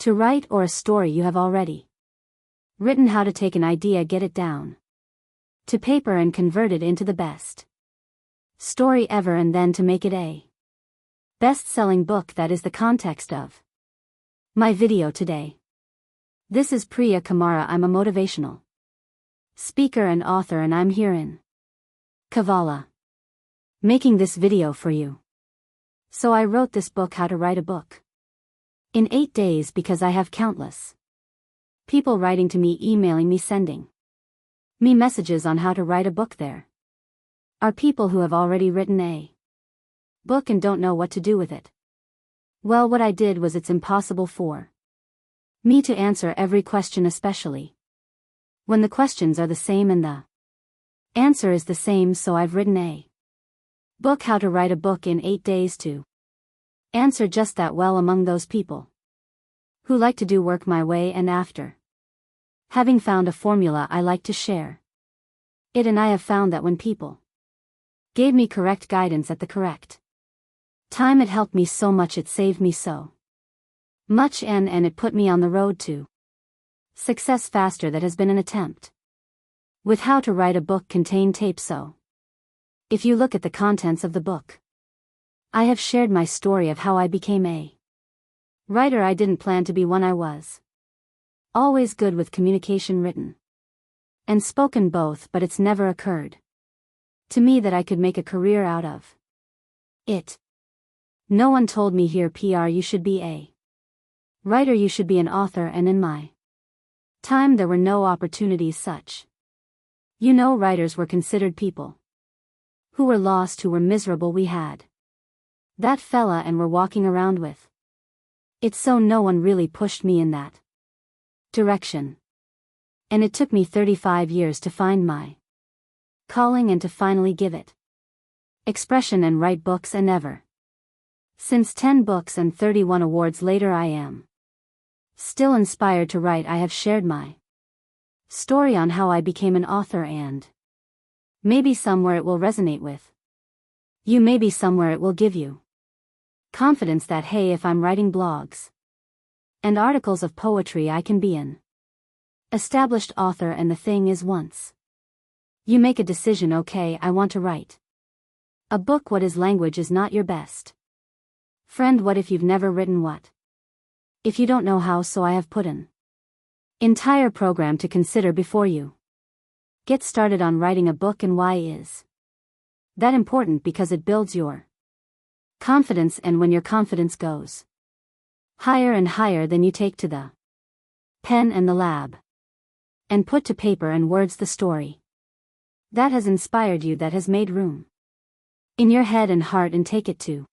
To write or a story you have already written, how to take an idea, get it down to paper and convert it into the best story ever, and then to make it a best-selling book. That is the context of my video today. This is Priya Kumar. I'm a motivational speaker and author, and I'm here in Kavala making this video for you. So I wrote this book, How to Write a Book in 8 days, because I have countless people writing to me, emailing me, sending me messages on how to write a book. There are people who have already written a book and don't know what to do with it. Well, what I did was, it's impossible for me to answer every question, especially when the questions are the same and the answer is the same. So I've written a book, How to Write a Book in 8 days, to answer just that. Well, among those people who like to do work my way, and after having found a formula, I like to share it, and I have found that when people gave me correct guidance at the correct time, it helped me so much, it saved me so much, and it put me on the road to success faster. That has been an attempt with How to Write a Book contain tape. So if you look at the contents of the book, I have shared my story of how I became a writer. I didn't plan to be one. I was always good with communication, written and spoken both, but it's never occurred to me that I could make a career out of it. No one told me, here PR, you should be a writer, you should be an author, and in my time there were no opportunities such. Writers were considered people who were lost, who were miserable. We had that fella and were walking around with it, so no one really pushed me in that direction. And it took me 35 years to find my calling and to finally give it expression and write books, and ever since, 10 books and 31 awards later, I am still inspired to write. I have shared my story on how I became an author, and maybe somewhere it will resonate with you, maybe somewhere it will give you confidence that, hey, if I'm writing blogs and articles of poetry, I can be an established author. And the thing is, once you make a decision, okay, I want to write a book, what is language is not your best friend. What if you've never written? What if you don't know how? So I have put an entire program to consider before you get started on writing a book. And why is that important? Because it builds your confidence, and when your confidence goes higher and higher, then you take to the pen and the lab and put to paper and words the story that has inspired you, that has made room in your head and heart, and take it to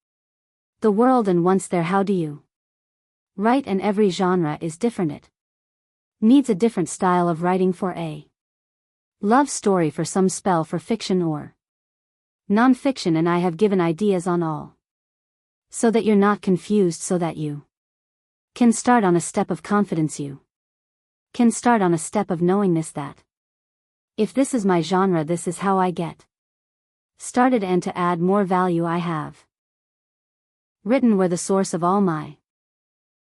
the world. And once there, how do you write? And every genre is different. It needs a different style of writing. For a love story, for some spell, for fiction or non-fiction, and I have given ideas on all, so that you're not confused, so that you can start on a step of confidence. You can start on a step of knowingness that if this is my genre, this is how I get started, and to add more value. I have written where the source of all my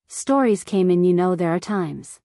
stories came in. There are times